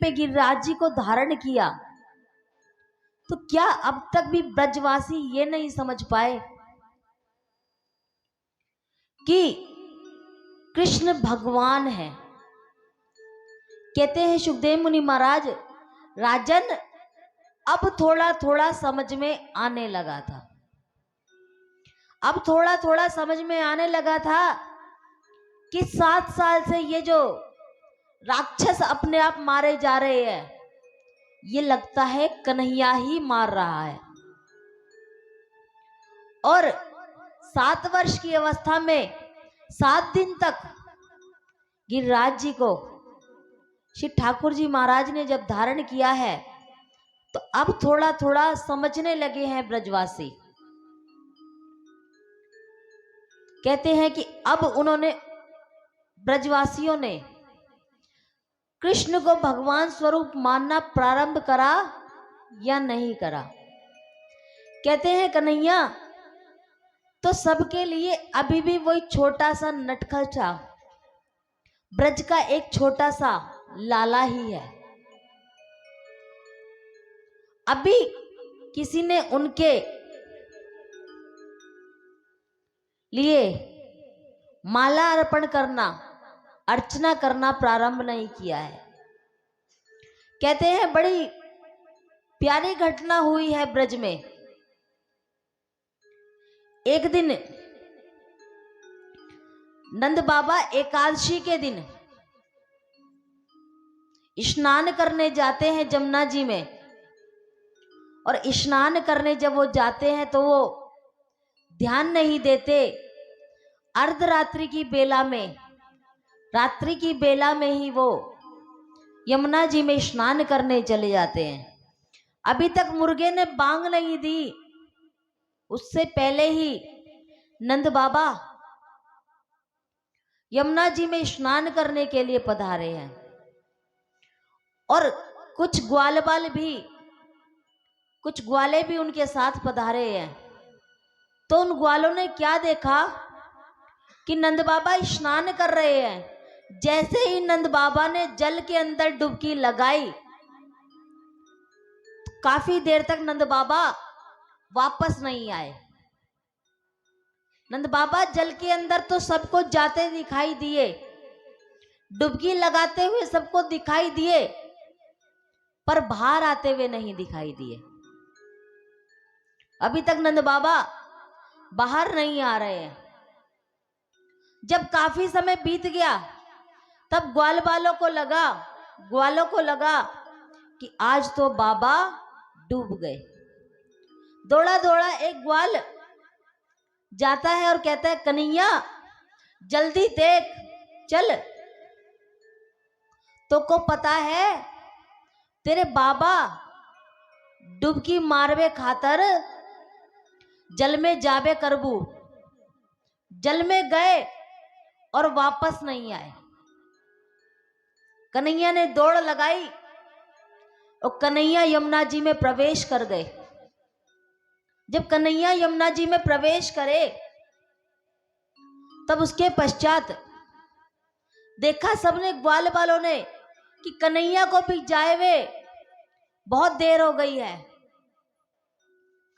पे गिरिराज जी को धारण किया, तो क्या अब तक भी ब्रजवासी ये नहीं समझ पाए कि कृष्ण भगवान है। कहते हैं सुखदेव मुनि महाराज, राजन अब थोड़ा थोड़ा समझ में आने लगा था, अब थोड़ा थोड़ा समझ में आने लगा था कि 7 साल से ये जो राक्षस अपने आप मारे जा रहे हैं, ये लगता है कन्हैया ही मार रहा है। और 7 वर्ष की अवस्था में 7 दिन तक गिरिराज जी को श्री ठाकुर जी महाराज ने जब धारण किया है, तो अब थोड़ा थोड़ा समझने लगे हैं ब्रजवासी। कहते हैं कि अब उन्होंने, ब्रजवासियों ने कृष्ण को भगवान स्वरूप मानना प्रारंभ करा या नहीं करा। कहते हैं कन्हैया तो सबके लिए अभी भी वही छोटा सा नटखट सा ब्रज का एक छोटा सा लाला ही है। अभी किसी ने उनके लिए माला अर्पण करना, अर्चना करना प्रारंभ नहीं किया है। कहते हैं बड़ी प्यारी घटना हुई है ब्रज में। एक दिन नंद बाबा एकादशी के दिन स्नान करने जाते हैं जमुना जी में, और स्नान करने जब वो जाते हैं तो वो ध्यान नहीं देते, अर्धरात्रि की बेला में, रात्रि की बेला में ही वो यमुना जी में स्नान करने चले जाते हैं। अभी तक मुर्गे ने बांग नहीं दी, उससे पहले ही नंद बाबा यमुना जी में स्नान करने के लिए पधारे हैं। और कुछ ग्वाले भी उनके साथ पधारे हैं। तो उन ग्वालों ने क्या देखा कि नंद बाबा स्नान कर रहे हैं। जैसे ही नंद बाबा ने जल के अंदर डुबकी लगाई, काफी देर तक नंद बाबा वापस नहीं आए। नंद बाबा जल के अंदर तो सबको जाते दिखाई दिए, डुबकी लगाते हुए सबको दिखाई दिए, पर बाहर आते हुए नहीं दिखाई दिए। अभी तक नंद बाबा बाहर नहीं आ रहे हैं। जब काफी समय बीत गया, तब ग्वालों को लगा कि आज तो बाबा डूब गए। दौड़ा दौड़ा एक ग्वाल जाता है और कहता है, कन्हैया जल्दी देख चल, तो को पता है तेरे बाबा डुबकी मारवे खातर जल में जावे करबू। जल में गए और वापस नहीं आए। कन्हैया ने दौड़ लगाई और कन्हैया यमुना जी में प्रवेश कर गए। जब कन्हैया यमुना जी में प्रवेश करे, तब उसके पश्चात देखा सबने, ग्वाल वालों ने, कि कन्हैया को भी जाए हुए बहुत देर हो गई है।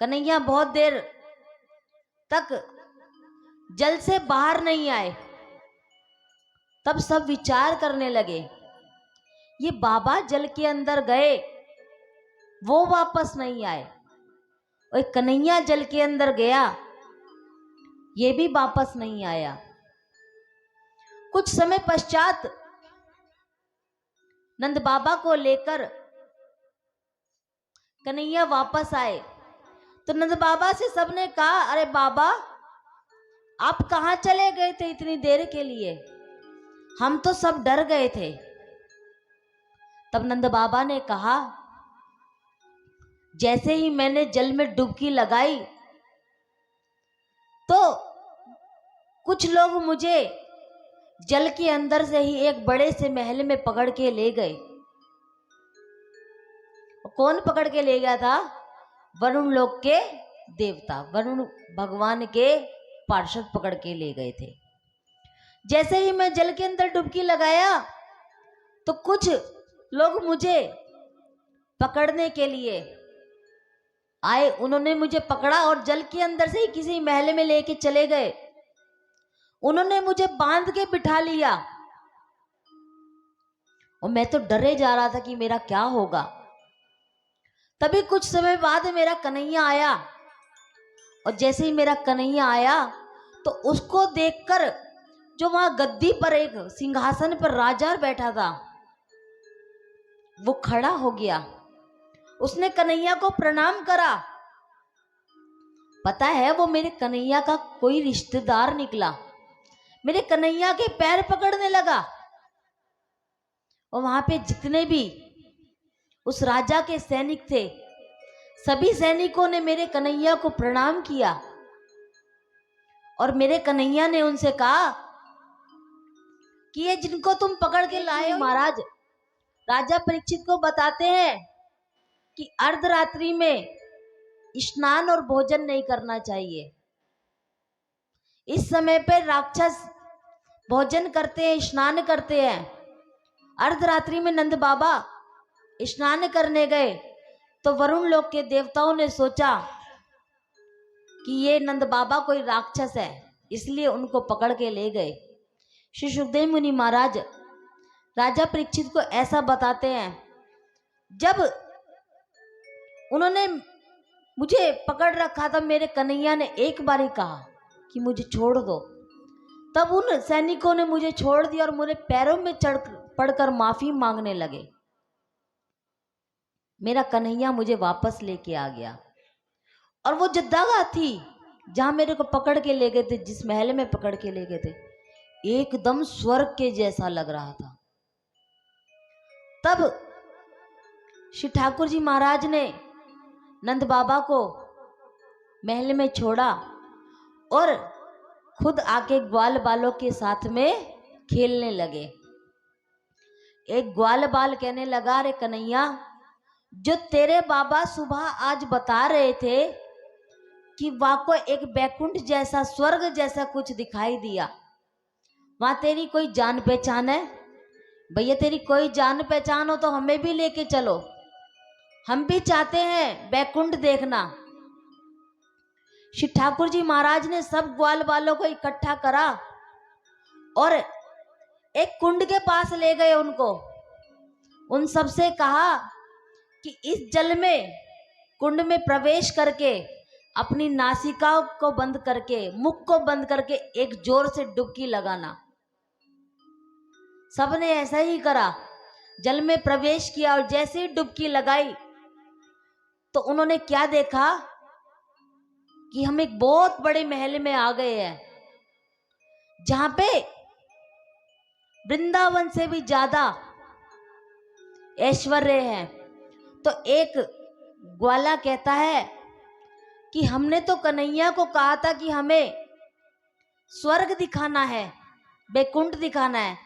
कन्हैया बहुत देर तक जल से बाहर नहीं आए। तब सब विचार करने लगे, ये बाबा जल के अंदर गए, वो वापस नहीं आए, और कन्हैया जल के अंदर गया, ये भी वापस नहीं आया। कुछ समय पश्चात नंद बाबा को लेकर कन्हैया वापस आए। तो नंद बाबा से सबने कहा, अरे बाबा आप कहां चले गए थे इतनी देर के लिए, हम तो सब डर गए थे। तब नंद बाबा ने कहा, जैसे ही मैंने जल में डुबकी लगाई, तो कुछ लोग मुझे जल के अंदर से ही एक बड़े से महल में पकड़ के ले गए। कौन पकड़ के ले गया था? वरुण लोक के देवता, वरुण भगवान के पार्षद पकड़ के ले गए थे। जैसे ही मैं जल के अंदर डुबकी लगाया, तो कुछ लोग मुझे पकड़ने के लिए आए। उन्होंने मुझे पकड़ा और जल के अंदर से ही किसी महल में लेके चले गए। उन्होंने मुझे बांध के बिठा लिया और मैं तो डरे जा रहा था कि मेरा क्या होगा। तभी कुछ समय बाद मेरा कन्हैया आया और जैसे ही मेरा कन्हैया आया तो उसको देखकर जो वहां गद्दी पर एक सिंहासन पर राजा बैठा था वो खड़ा हो गया। उसने कन्हैया को प्रणाम करा। पता है वो मेरे कन्हैया का कोई रिश्तेदार निकला। मेरे कन्हैया के पैर पकड़ने लगा और वहां पे जितने भी उस राजा के सैनिक थे सभी सैनिकों ने मेरे कन्हैया को प्रणाम किया और मेरे कन्हैया ने उनसे कहा कि ये जिनको तुम पकड़ के लाए हो महाराज, राजा परीक्षित को बताते हैं कि अर्धरात्रि में स्नान और भोजन नहीं करना चाहिए। इस समय पे राक्षस भोजन करते हैं, स्नान करते हैं। अर्धरात्रि में नंद बाबा स्नान करने गए तो वरुण लोक के देवताओं ने सोचा कि ये नंद बाबा कोई राक्षस है, इसलिए उनको पकड़ के ले गए। श्री सुखदेव मुनि महाराज राजा परीक्षित को ऐसा बताते हैं। जब उन्होंने मुझे पकड़ रखा था मेरे कन्हैया ने एक बार ही कहा कि मुझे छोड़ दो, तब उन सैनिकों ने मुझे छोड़ दिया और मेरे पैरों में चढ़ पड़कर माफी मांगने लगे। मेरा कन्हैया मुझे वापस लेके आ गया और वो जो जगह थी जहां मेरे को पकड़ के ले गए थे, जिस महल में पकड़ के ले गए थे, एकदम स्वर्ग के जैसा लग रहा था। तब श्री ठाकुर जी महाराज ने नंद बाबा को महल में छोड़ा और खुद आके ग्वाल बालों के साथ में खेलने लगे। एक ग्वाल बाल कहने लगा, अरे कन्हैया, जो तेरे बाबा सुबह आज बता रहे थे कि वहां को एक बैकुंठ जैसा, स्वर्ग जैसा कुछ दिखाई दिया, वहां तेरी कोई जान पहचान है? भैया तेरी कोई जान पहचान हो तो हमें भी लेके चलो, हम भी चाहते हैं बैकुंठ देखना। श्री ठाकुर जी महाराज ने सब ग्वाल बालों को इकट्ठा करा और एक कुंड के पास ले गए उनको। उन सबसे कहा कि इस जल में, कुंड में प्रवेश करके अपनी नासिका को बंद करके, मुख को बंद करके एक जोर से डुबकी लगाना। सबने ऐसा ही करा, जल में प्रवेश किया और जैसे ही डुबकी लगाई तो उन्होंने क्या देखा कि हम एक बहुत बड़े महल में आ गए हैं जहां पे वृंदावन से भी ज्यादा ऐश्वर्य है। तो एक ग्वाला कहता है कि हमने तो कन्हैया को कहा था कि हमें स्वर्ग दिखाना है, बैकुंठ दिखाना है,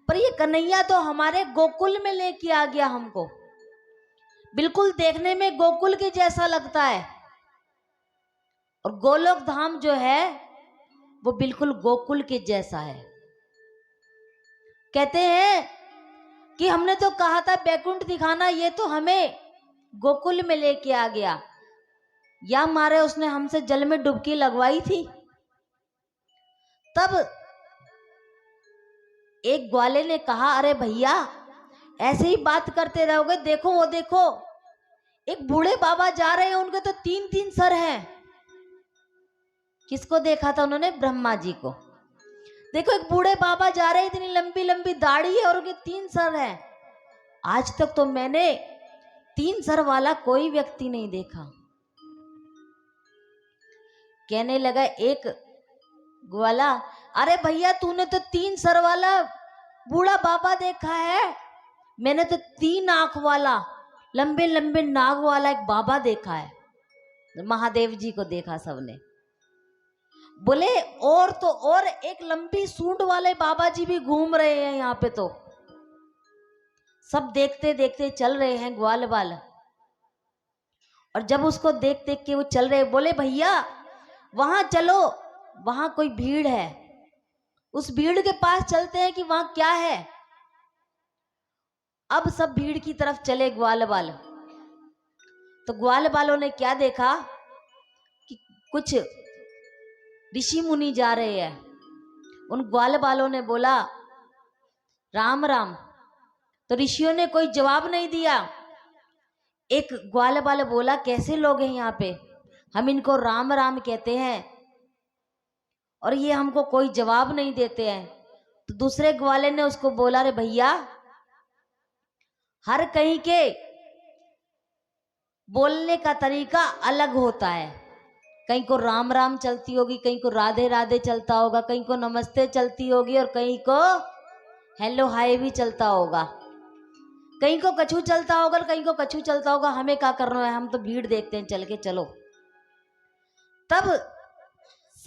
पर ये कन्हैया तो हमारे गोकुल में लेके आ गया हमको। बिल्कुल देखने में गोकुल के जैसा लगता है और गोलोक धाम जो है वो बिल्कुल गोकुल के जैसा है। कहते हैं कि हमने तो कहा था बैकुंठ दिखाना, ये तो हमें गोकुल में लेके आ गया। या मारे उसने हमसे जल में डुबकी लगवाई थी। तब एक ग्वाले ने कहा, अरे भैया ऐसे ही बात करते रहोगे, देखो वो देखो एक बूढ़े बाबा जा रहे हैं, उनके तो 3-3 सर हैं। किसको देखा था उन्होंने? ब्रह्मा जी को। देखो एक बूढ़े बाबा जा रहे हैं, इतनी लंबी लंबी दाढ़ी है और उनके 3 सर हैं। आज तक तो मैंने 3 सर वाला कोई व्यक्ति नहीं देखा। कहने लगा एक ग्वाला, अरे भैया तूने तो 3 सर वाला बूढ़ा बाबा देखा है, मैंने तो 3 आंख वाला, लंबे लंबे नाग वाला एक बाबा देखा है। महादेव जी को देखा सबने। बोले और तो और एक लंबी सूंड वाले बाबा जी भी घूम रहे हैं यहाँ पे। तो सब देखते देखते चल रहे हैं ग्वाल बाल। और जब उसको देख देख के वो चल रहे, बोले भैया वहां चलो, वहां कोई भीड़ है, उस भीड़ के पास चलते हैं कि वहां क्या है। अब सब भीड़ की तरफ चले ग्वाल बाल। तो ग्वाल बालों ने क्या देखा कि कुछ ऋषि मुनि जा रहे हैं। उन ग्वाल बालों ने बोला राम राम। तो ऋषियों ने कोई जवाब नहीं दिया। एक ग्वाल बाल बोला कैसे लोग हैं यहाँ पे, हम इनको राम राम कहते हैं और ये हमको कोई जवाब नहीं देते हैं। तो दूसरे ग्वाले ने उसको बोला रे भैया, हर कहीं के बोलने का तरीका अलग होता है। कहीं को राम राम चलती होगी, कहीं को राधे राधे चलता होगा, कहीं को नमस्ते चलती होगी और कहीं को हेलो हाय भी चलता होगा, कहीं को कछू चलता होगा, कहीं को कछू चलता होगा। हमें क्या करना है, हम तो भीड़ देखते हैं, चल के चलो। तब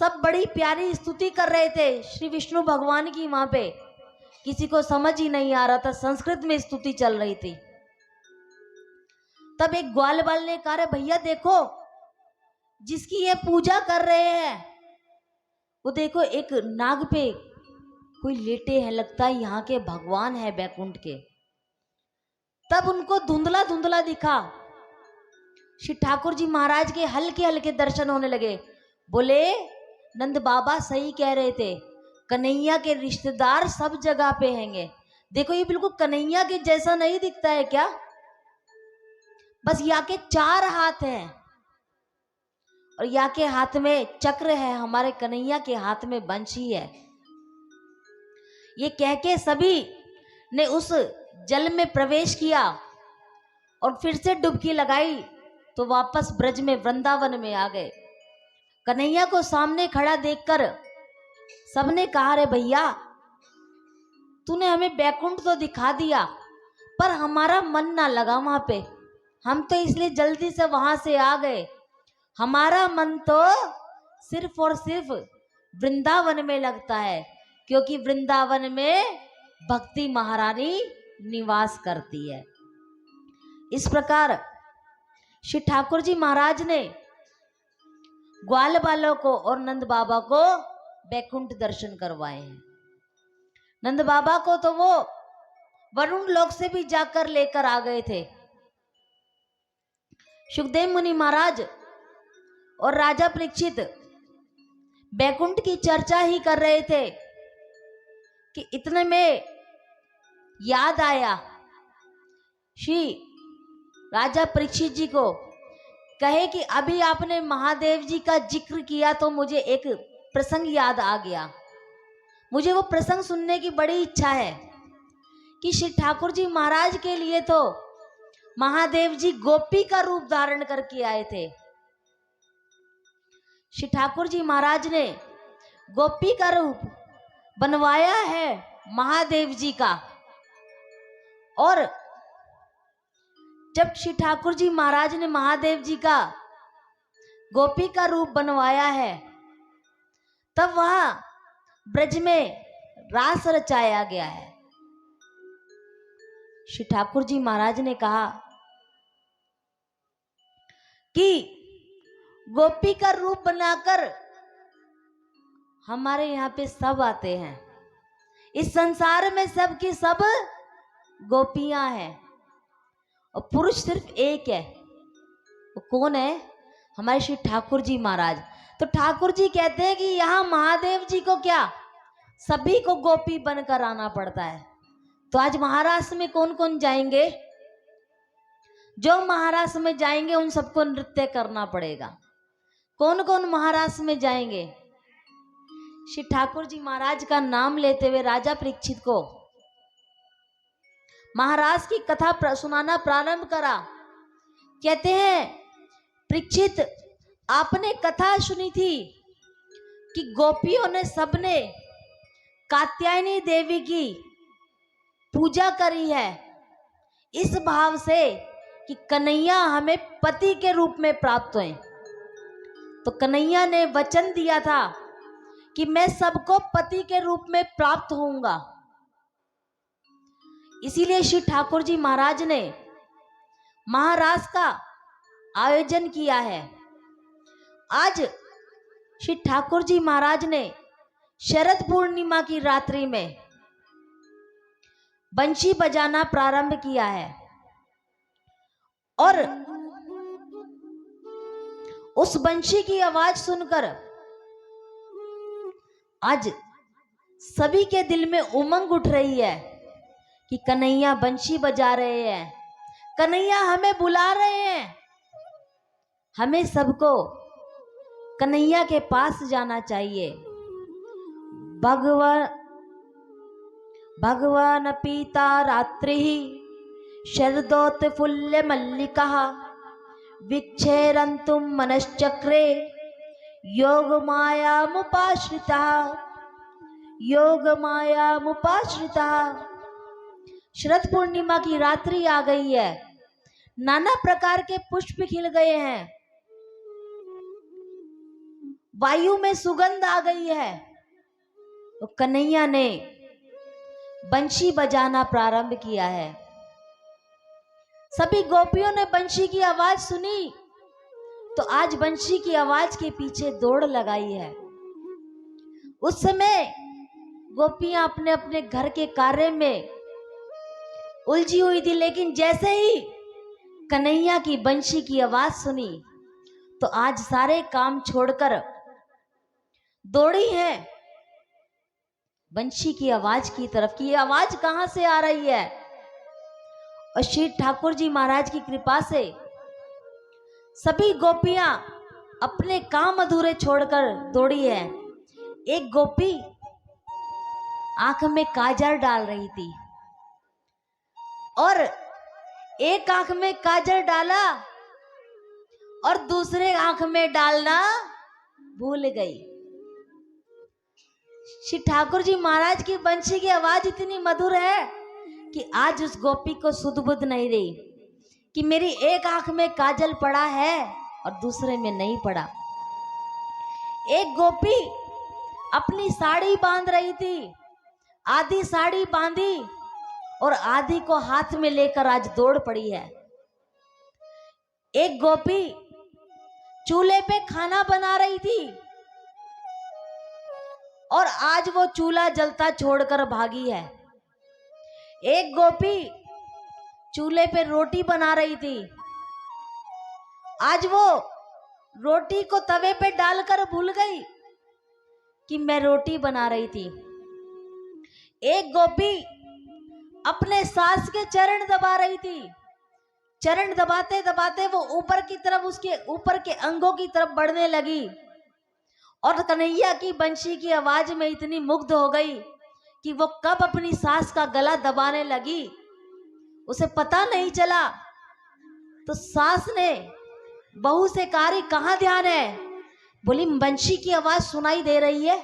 सब बड़ी प्यारी स्तुति कर रहे थे श्री विष्णु भगवान की। वहां पे किसी को समझ ही नहीं आ रहा था, संस्कृत में स्तुति चल रही थी। तब एक ग्वाल बाल ने कहा भैया देखो, जिसकी ये पूजा कर रहे हैं वो देखो एक नाग पे कोई लेटे हैं, लगता है यहाँ के भगवान है बैकुंठ के। तब उनको धुंधला धुंधला दिखा। श्री ठाकुर जी महाराज के हल्के हल्के दर्शन होने लगे। बोले नंद बाबा सही कह रहे थे, कन्हैया के रिश्तेदार सब जगह पे हैंगे। देखो ये बिल्कुल कन्हैया के जैसा नहीं दिखता है क्या, बस यहाँ के 4 हाथ हैं और यहाँ के हाथ में चक्र है, हमारे कन्हैया के हाथ में बंशी है। ये कह के सभी ने उस जल में प्रवेश किया और फिर से डुबकी लगाई तो वापस ब्रज में वृंदावन में आ गए। कन्हैया को सामने खड़ा देखकर सबने कहा रे भैया, तूने हमें बैकुंठ तो दिखा दिया पर हमारा मन ना लगा वहां पे, हम तो इसलिए जल्दी से वहां से आ गए। हमारा मन तो सिर्फ और सिर्फ वृंदावन में लगता है, क्योंकि वृंदावन में भक्ति महारानी निवास करती है। इस प्रकार श्री ठाकुर जी महाराज ने ग्वाल बालों को और नंद बाबा को बैकुंठ दर्शन करवाए हैं। नंद बाबा को तो वो वरुण लोक से भी जाकर लेकर आ गए थे। सुखदेव मुनि महाराज और राजा परीक्षित बैकुंठ की चर्चा ही कर रहे थे कि इतने में याद आया श्री राजा परीक्षित जी को, कहे कि अभी आपने महादेव जी का जिक्र किया तो मुझे एक प्रसंग याद आ गया। मुझे वो प्रसंग सुनने की बड़ी इच्छा है कि श्री ठाकुर जी महाराज के लिए तो महादेव जी गोपी का रूप धारण करके आए थे। श्री ठाकुर जी महाराज ने गोपी का रूप बनवाया है महादेव जी का। और जब श्री ठाकुर जी महाराज ने महादेव जी का गोपी का रूप बनवाया है, तब वहां ब्रज में रास रचाया गया है। श्री ठाकुर जी महाराज ने कहा कि गोपी का रूप बनाकर हमारे यहाँ पे सब आते हैं, इस संसार में सब की सब गोपियां हैं और पुरुष सिर्फ एक है। वो कौन है? हमारे श्री ठाकुर जी महाराज। तो ठाकुर जी कहते हैं कि यहाँ महादेव जी को क्या सभी को गोपी बनकर आना पड़ता है। तो आज महाराष्ट्र में कौन कौन जाएंगे? जो महाराष्ट्र में जाएंगे उन सबको नृत्य करना पड़ेगा। कौन कौन महाराष्ट्र में जाएंगे? श्री ठाकुर जी महाराज का नाम लेते हुए राजा परीक्षित को महाराज की कथा सुनाना प्रारंभ करा। कहते हैं परीक्षित, आपने कथा सुनी थी कि गोपियों ने सबने कात्यायनी देवी की पूजा करी है इस भाव से कि कन्हैया हमें पति के रूप में प्राप्त हुए। तो कन्हैया ने वचन दिया था कि मैं सबको पति के रूप में प्राप्त होऊंगा। इसीलिए श्री ठाकुर जी महाराज ने महारास का आयोजन किया है। आज श्री ठाकुर जी महाराज ने शरद पूर्णिमा की रात्रि में बंशी बजाना प्रारंभ किया है। और उस बंशी की आवाज सुनकर आज सभी के दिल में उमंग उठ रही है कि कन्हैया बंशी बजा रहे हैं, कन्हैया हमें बुला रहे हैं, हमें सबको कन्हैया के पास जाना चाहिए। भगवान पीता रात्रि शरदोत्फुल्ल मल्लिका विक्षेरन्तुम मनश्चक्रे योग मायामुपाश्रिता। शरद पूर्णिमा की रात्रि आ गई है, नाना प्रकार के पुष्प खिल गए हैं, वायु में सुगंध आ गई है। तो कन्हैया ने बंशी बजाना प्रारंभ किया है। सभी गोपियों ने बंशी की आवाज सुनी तो आज बंशी की आवाज के पीछे दौड़ लगाई है। उस समय गोपियां अपने अपने घर के कार्य में उलझी हुई थी, लेकिन जैसे ही कन्हैया की बंशी की आवाज सुनी तो आज सारे काम छोड़कर दौड़ी है बंशी की आवाज की तरफ। की आवाज कहां से आ रही है? और श्री ठाकुर जी महाराज की कृपा से सभी गोपियां अपने काम अधूरे छोड़कर दौड़ी है। एक गोपी आंख में काजल डाल रही थी और एक आंख में काजल डाला और दूसरे आंख में डालना भूल गई। श्री ठाकुर जी महाराज की बंशी की आवाज इतनी मधुर है कि आज उस गोपी को सुध बुध नहीं रही कि मेरी एक आंख में काजल पड़ा है और दूसरे में नहीं पड़ा। एक गोपी अपनी साड़ी बांध रही थी, आधी साड़ी बांधी और आधी को हाथ में लेकर आज दौड़ पड़ी है। एक गोपी चूल्हे पे खाना बना रही थी और आज वो चूल्हा जलता छोड़कर भागी है। एक गोपी चूल्हे पे रोटी बना रही थी, आज वो रोटी को तवे पे डालकर भूल गई कि मैं रोटी बना रही थी। एक गोपी अपने सास के चरण दबा रही थी, चरण दबाते दबाते वो ऊपर की तरफ, उसके ऊपर के अंगों की तरफ बढ़ने लगी और कन्हैया की बंशी की आवाज में इतनी मुग्ध हो गई कि वो कब अपनी सास का गला दबाने लगी उसे पता नहीं चला। तो सास ने बहू से कहा, कहाँ ध्यान है? बोली बंशी की आवाज सुनाई दे रही है,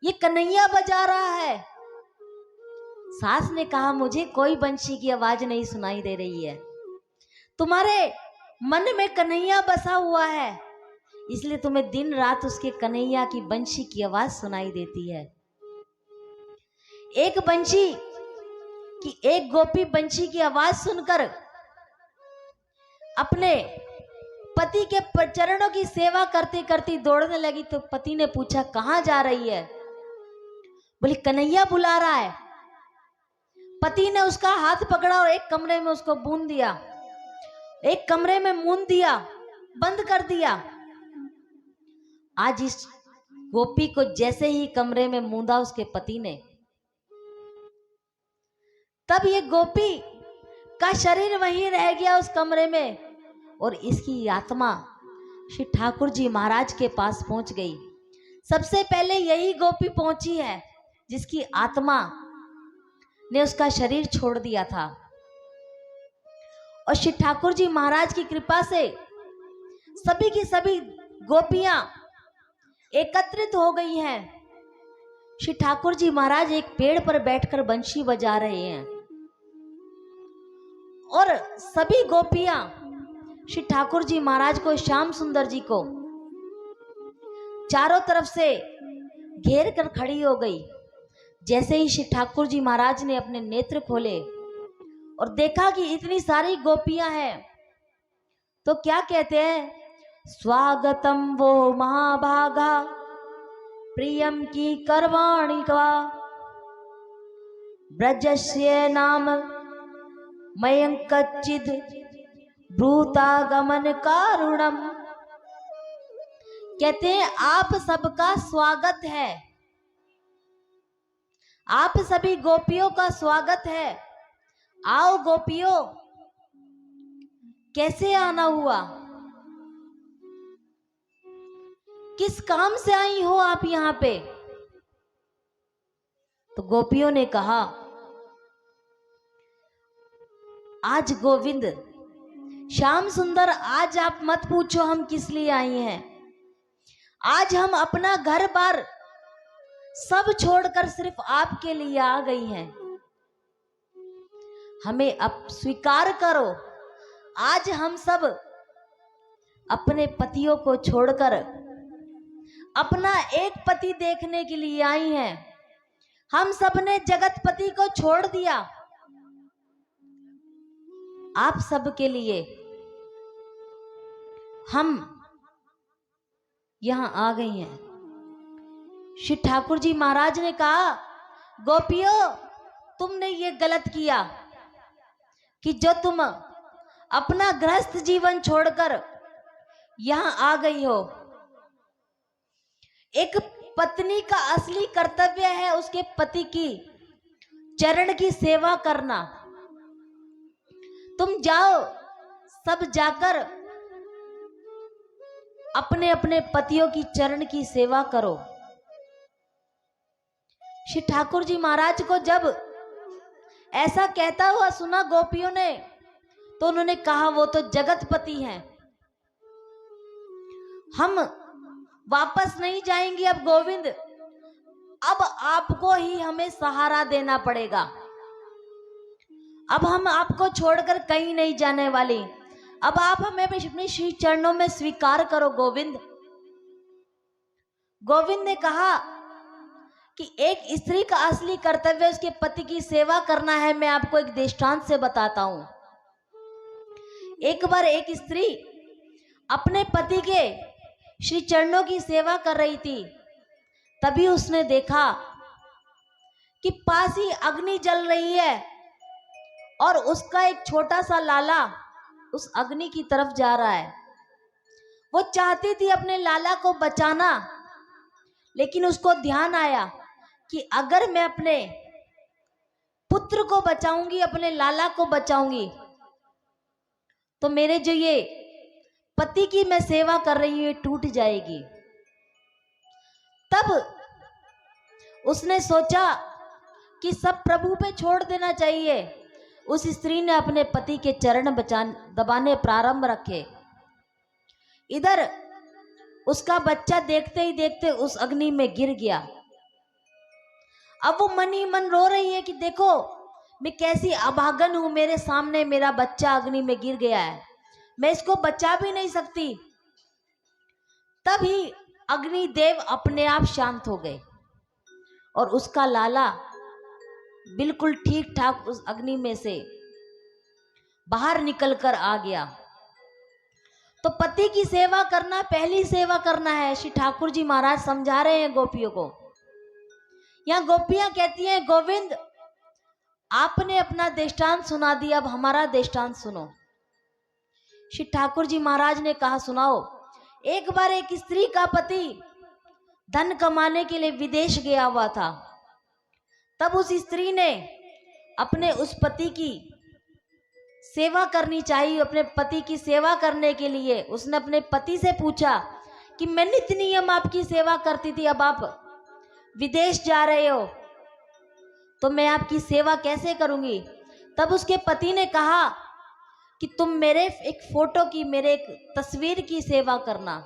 ये कन्हैया बजा रहा है। सास ने कहा मुझे कोई बंशी की आवाज नहीं सुनाई दे रही है, तुम्हारे मन में कन्हैया बसा हुआ है, इसलिए तुम्हें दिन रात उसके कन्हैया की बंशी की आवाज सुनाई देती है। एक गोपी बंशी की आवाज सुनकर अपने पति के चरणों की सेवा करते करते दौड़ने लगी। तो पति ने पूछा कहाँ जा रही है? बोली कन्हैया बुला रहा है। पति ने उसका हाथ पकड़ा और एक कमरे में उसको बूंद दिया, एक कमरे में मूंद दिया, बंद कर दिया। आज इस गोपी को जैसे ही कमरे में मूंदा उसके पति ने, तब ये गोपी का शरीर वहीं रह गया उस कमरे में और इसकी आत्मा श्री ठाकुर जी महाराज के पास पहुंच गई। सबसे पहले यही गोपी पहुंची है जिसकी आत्मा ने उसका शरीर छोड़ दिया था और श्री ठाकुर जी महाराज की कृपा से सभी की सभी गोपियां एकत्रित हो गई हैं। श्री ठाकुर जी महाराज एक पेड़ पर बैठकर बंशी बजा रहे हैं और सभी गोपियां श्री ठाकुर जी महाराज को, श्याम सुंदर जी को चारों तरफ से घेर कर खड़ी हो गई। जैसे ही श्री ठाकुर जी महाराज ने अपने नेत्र खोले और देखा कि इतनी सारी गोपियां हैं तो क्या कहते हैं, स्वागतम वो महाभागा प्रियम की करवाणी का ब्रजस्य नाम मयंकच्चिद भ्रूतागमन कारुणम। कहते हैं आप सबका स्वागत है, आप सभी गोपियों का स्वागत है। आओ गोपियों, कैसे आना हुआ, किस काम से आई हो आप यहां पे? तो गोपियों ने कहा, आज गोविंद श्याम सुंदर, आज आप मत पूछो हम किस लिए आई हैं। आज हम अपना घर बार सब छोड़कर सिर्फ आपके लिए आ गई हैं। हमें अब स्वीकार करो, आज हम सब अपने पतियों को छोड़कर अपना एक पति देखने के लिए आई हैं। हम सब ने जगतपति को छोड़ दिया, आप सब के लिए हम यहां आ गई हैं। श्री ठाकुर जी महाराज ने कहा, गोपियों तुमने ये गलत किया कि जो तुम अपना गृहस्थ जीवन छोड़कर यहां आ गई हो। एक पत्नी का असली कर्तव्य है उसके पति की चरण की सेवा करना। तुम जाओ, सब जाकर अपने अपने पतियों की चरण की सेवा करो। श्री ठाकुर जी महाराज को जब ऐसा कहता हुआ सुना गोपियों ने, तो उन्होंने कहा वो तो जगतपति हैं, हम वापस नहीं जाएंगे अब गोविंद, अब आपको ही हमें सहारा देना पड़ेगा। अब हम आपको छोड़कर कहीं नहीं जाने वाली, अब आप हमें अपने श्री चरणों में स्वीकार करो गोविंद। गोविंद ने कहा कि एक स्त्री का असली कर्तव्य उसके पति की सेवा करना है। मैं आपको एक दृष्टांत से बताता हूं। एक बार एक स्त्री अपने पति के श्री चरणों की सेवा कर रही थी, तभी उसने देखा कि पास ही अग्नि जल रही है और उसका एक छोटा सा लाला उस अग्नि की तरफ जा रहा है। वो चाहती थी अपने लाला को बचाना, लेकिन उसको ध्यान आया कि अगर मैं अपने पुत्र को बचाऊंगी, अपने लाला को बचाऊंगी, तो मेरे जो ये पति की मैं सेवा कर रही हूं ये टूट जाएगी। तब उसने सोचा कि सब प्रभु पे छोड़ देना चाहिए। उस स्त्री ने अपने पति के चरण दबाने प्रारंभ रखे। इधर उसका बच्चा देखते ही देखते उस अग्नि में गिर गया। अब वो मन ही मन रो रही है कि देखो मैं कैसी अभागन हूं, मेरे सामने मेरा बच्चा अग्नि में गिर गया है, मैं इसको बचा भी नहीं सकती। तभी अग्निदेव अपने आप शांत हो गए और उसका लाला बिल्कुल ठीक ठाक उस अग्नि में से बाहर निकलकर आ गया। तो पति की सेवा करना पहली सेवा करना है। श्री ठाकुर जी महाराज समझा रहे हैं गोपियों को। यहां गोपियां कहती हैं, गोविंद आपने अपना दृष्टांत सुना दिया, अब हमारा दृष्टांत सुनो। श्री ठाकुर जी महाराज ने कहा, सुनाओ। एक बार एक स्त्री का पति धन कमाने के लिए विदेश गया हुआ था। तब उस स्त्री ने अपने उस पति की सेवा करनी चाहिए। अपने पति की सेवा करने के लिए उसने अपने पति से पूछा कि मैं नित्य नियम आपकी सेवा करती थी, अब आप विदेश जा रहे हो तो मैं आपकी सेवा कैसे करूंगी। तब उसके पति ने कहा कि तुम मेरे एक फोटो की, मेरे एक तस्वीर की सेवा करना।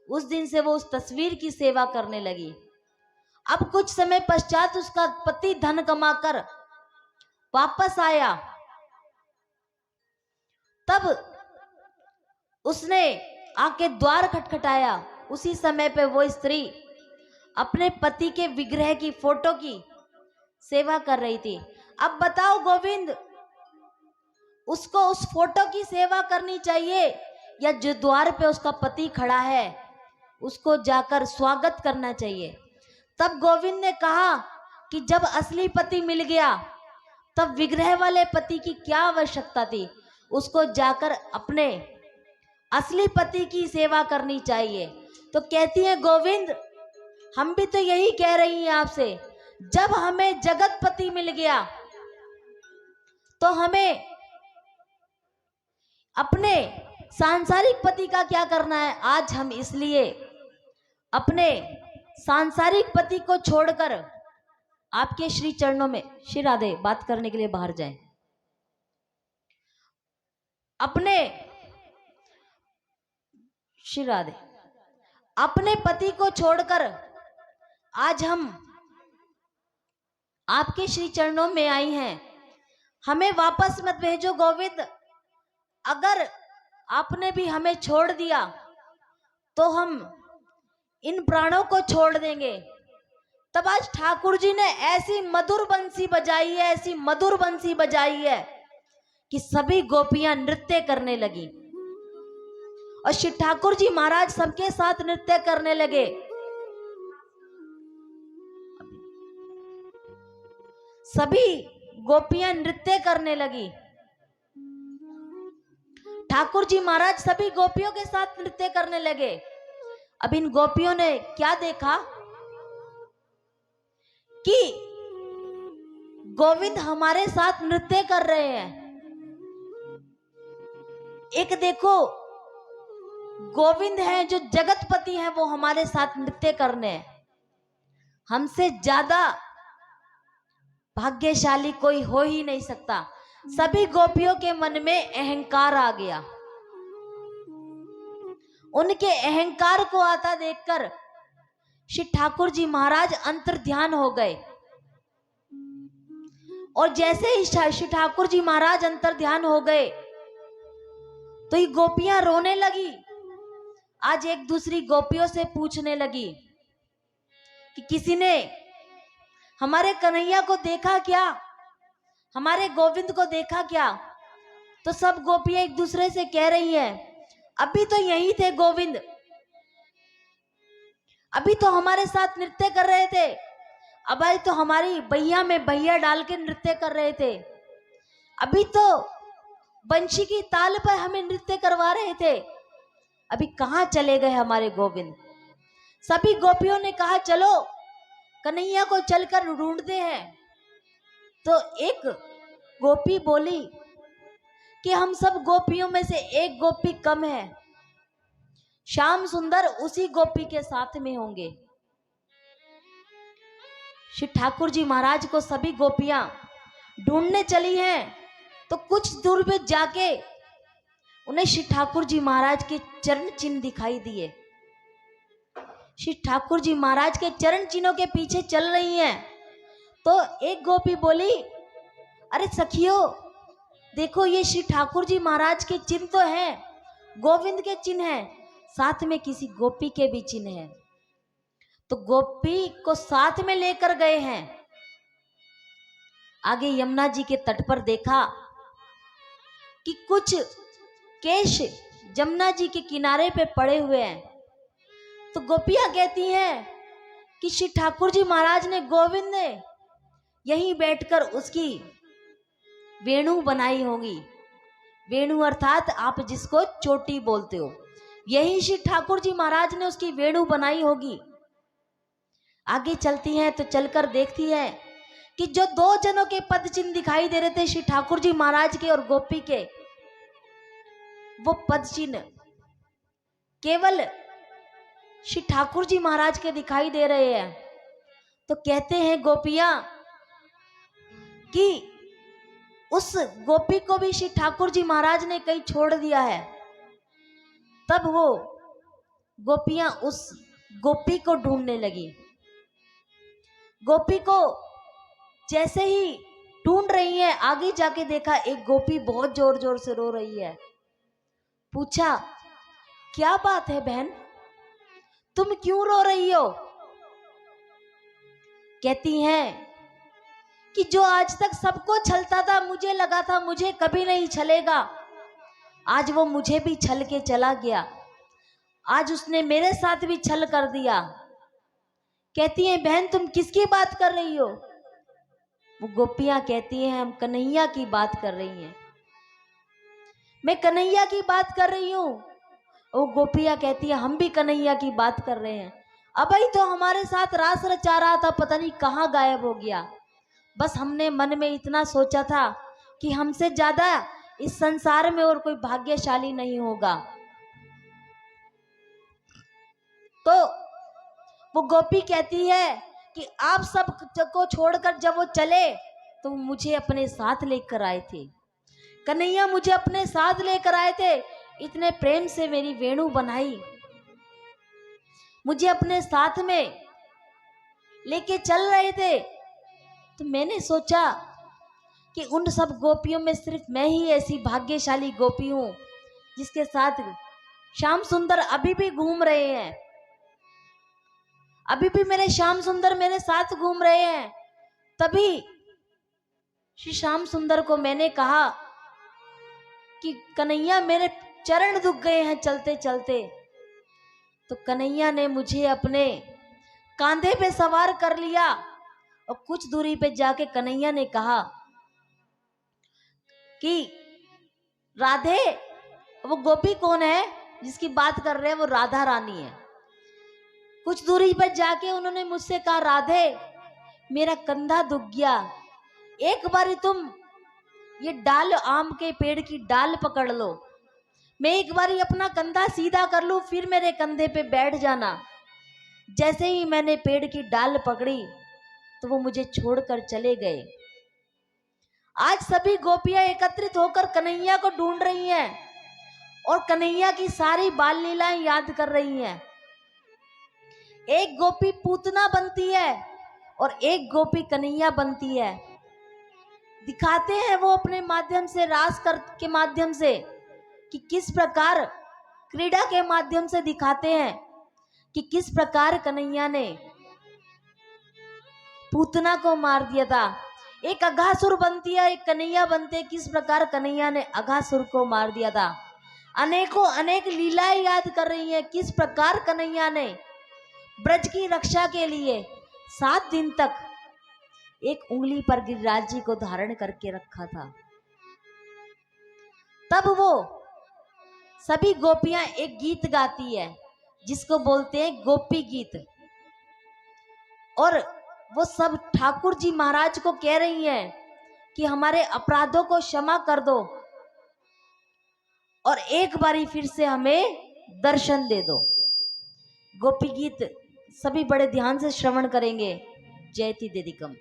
उस दिन से वो उस तस्वीर की सेवा करने लगी। अब कुछ समय पश्चात उसका पति धन कमाकर वापस आया। तब उसने आके द्वार खटखटाया। उसी समय पे वो स्त्री अपने पति के विग्रह की, फोटो की सेवा कर रही थी। अब बताओ गोविंद, उसको उस फोटो की सेवा करनी चाहिए या जो द्वार पे उसका पति खड़ा है उसको जाकर स्वागत करना चाहिए। तब गोविंद ने कहा कि जब असली पति मिल गया तब विग्रह वाले पति की क्या आवश्यकता थी, उसको जाकर अपने असली पति की सेवा करनी चाहिए। तो कहती है गोविंद, हम भी तो यही कह रही हैं आपसे, जब हमें जगत पति मिल गया तो हमें अपने सांसारिक पति का क्या करना है। आज हम इसलिए अपने सांसारिक पति को छोड़कर आपके श्री चरणों में, श्री राधे बात करने के लिए बाहर जाएं, अपने श्री राधे अपने पति को छोड़कर आज हम आपके श्री चरणों में आई हैं। हमें वापस मत भेजो गोविंद, अगर आपने भी हमें छोड़ दिया तो हम इन प्राणों को छोड़ देंगे। तब आज ठाकुर जी ने ऐसी मधुर बंसी बजाई है, ऐसी मधुर बंसी बजाई है कि सभी गोपियां नृत्य करने लगी और श्री ठाकुर जी महाराज सबके साथ नृत्य करने लगे। सभी गोपियां नृत्य करने लगी, ठाकुर जी महाराज सभी गोपियों के साथ नृत्य करने लगे। अब इन गोपियों ने क्या देखा कि गोविंद हमारे साथ नृत्य कर रहे हैं। एक देखो गोविंद है जो जगतपति है, वो हमारे साथ नृत्य करने हैं। हमसे ज्यादा भाग्यशाली कोई हो ही नहीं सकता। सभी गोपियों के मन में अहंकार आ गया। उनके अहंकार को आता देखकर श्री ठाकुर जी महाराज अंतर्ध्यान हो गए और जैसे ही श्री ठाकुर जी महाराज अंतर्ध्यान हो गए तो ये गोपियां रोने लगी। आज एक दूसरी गोपियों से पूछने लगी कि किसी ने हमारे कन्हैया को देखा क्या, हमारे गोविंद को देखा क्या। तो सब गोपियां एक दूसरे से कह रही हैं, अभी तो यही थे गोविंद, अभी तो हमारे साथ नृत्य कर रहे थे, अभी तो हमारी बैया में बैया डाल के नृत्य कर रहे थे, अभी तो बंशी की ताल पर हमें नृत्य करवा रहे थे, अभी कहाँ चले गए हमारे गोविंद। सभी गोपियों ने कहा चलो कन्हैया को चलकर ढूंढते हैं। तो एक गोपी बोली कि हम सब गोपियों में से एक गोपी कम है, श्याम सुंदर उसी गोपी के साथ में होंगे। श्री ठाकुर जी महाराज को सभी गोपियां ढूंढने चली हैं। तो कुछ दूर पे जाके उन्हें श्री ठाकुर जी महाराज के चरण चिन्ह दिखाई दिए। श्री ठाकुर जी महाराज के चरण चिन्हों के पीछे चल रही हैं। तो एक गोपी बोली, अरे सखियो देखो ये श्री ठाकुर जी महाराज के चिन्ह तो हैं, गोविंद के चिन्ह हैं, साथ में किसी गोपी के भी चिन्ह हैं। तो गोपी को साथ में लेकर गए हैं। आगे यमुना जी के तट पर देखा कि कुछ केश यमुना जी के किनारे पे पड़े हुए हैं। तो गोपियां कहती हैं कि श्री ठाकुर जी महाराज ने, गोविंद ने यहीं बैठकर उसकी वेणु बनाई होगी। वेणु अर्थात आप जिसको चोटी बोलते हो, यही श्री ठाकुर जी महाराज ने उसकी वेणु बनाई होगी। आगे चलती हैं तो चलकर देखती है कि जो दो जनों के पद चिन्ह दिखाई दे रहे थे श्री ठाकुर जी महाराज के और गोपी के, वो पद चिन्ह केवल श्री ठाकुर जी महाराज के दिखाई दे रहे हैं। तो कहते हैं गोपियां कि उस गोपी को भी श्री ठाकुर जी महाराज ने कहीं छोड़ दिया है। तब वो गोपियां उस गोपी को ढूंढने लगी। गोपी को जैसे ही ढूंढ रही है, आगे जाके देखा एक गोपी बहुत जोर जोर से रो रही है। पूछा, क्या बात है बहन, तुम क्यों रो रही हो? कहती हैं कि जो आज तक सबको छलता था, मुझे लगा था मुझे कभी नहीं छलेगा, आज वो मुझे भी छल के चला गया, आज उसने मेरे साथ भी छल कर दिया। कहती है बहन तुम किसकी बात कर रही हो? वो गोपियां कहती हैं हम कन्हैया की बात कर रही हैं, मैं कन्हैया की बात कर रही हूँ। वो गोपियां कहती है हम भी कन्हैया की बात कर रहे हैं। अब ही तो हमारे साथ रास रचा रहा था, पता नहीं कहाँ गायब हो गया। बस हमने मन में इतना सोचा था कि हमसे ज्यादा इस संसार में और कोई भाग्यशाली नहीं होगा। तो वो गोपी कहती है कि आप सब को छोड़कर जब वो चले तो मुझे अपने साथ लेकर आए थे, कन्हैया मुझे अपने साथ लेकर आए थे, इतने प्रेम से मेरी वेणु बनाई, मुझे अपने साथ में लेके चल रहे थे। तो मैंने सोचा कि उन सब गोपियों में सिर्फ मैं ही ऐसी भाग्यशाली गोपी हूं जिसके साथ श्याम सुंदर अभी भी घूम रहे हैं, अभी भी मेरे श्याम सुंदर मेरे साथ घूम रहे हैं। तभी श्री श्याम सुंदर को मैंने कहा कि कन्हैया मेरे चरण दुख गए हैं चलते चलते। तो कन्हैया ने मुझे अपने कांधे पे सवार कर लिया और कुछ दूरी पे जाके कन्हैया ने कहा कि राधे, वो गोपी कौन है जिसकी बात कर रहे हैं, वो राधा रानी है। कुछ दूरी पर जाके उन्होंने मुझसे कहा राधे मेरा कंधा दुख गया, एक बारी तुम ये डाल आम के पेड़ की डाल पकड़ लो, मैं एक बारी अपना कंधा सीधा कर लूं फिर मेरे कंधे पे बैठ जाना। जैसे ही मैंने पेड़ की डाल पकड़ी तो वो मुझे छोड़कर चले गए। आज सभी गोपियां एकत्रित होकर कन्हैया को ढूंढ रही हैं और कन्हैया की सारी बाल लीलाएं याद कर रही हैं। एक गोपी पूतना बनती है और एक गोपी कन्हैया बनती है। दिखाते हैं वो अपने माध्यम से, रास कर के माध्यम से कि किस प्रकार, क्रीड़ा के माध्यम से दिखाते हैं कि किस प्रकार कन्हैया ने पूतना को मार दिया था। एक अघासुर बनती है, एक कन्हैया बनते हैं, किस प्रकार कन्हैया ने अघासुर को मार दिया था। अनेकों अनेक लीलाएं याद कर रही हैं, किस प्रकार कन्हैया ने ब्रज की रक्षा के लिए 7 दिन तक एक उंगली पर गिरिराज जी को धारण करके रखा था। तब वो सभी गोपियां एक गीत गाती है जिसको बोलते हैं गोपी गीत, और वो सब ठाकुर जी महाराज को कह रही हैं कि हमारे अपराधों को क्षमा कर दो और एक बारी फिर से हमें दर्शन दे दो। गोपी गीत सभी बड़े ध्यान से श्रवण करेंगे। जयति देदिकम।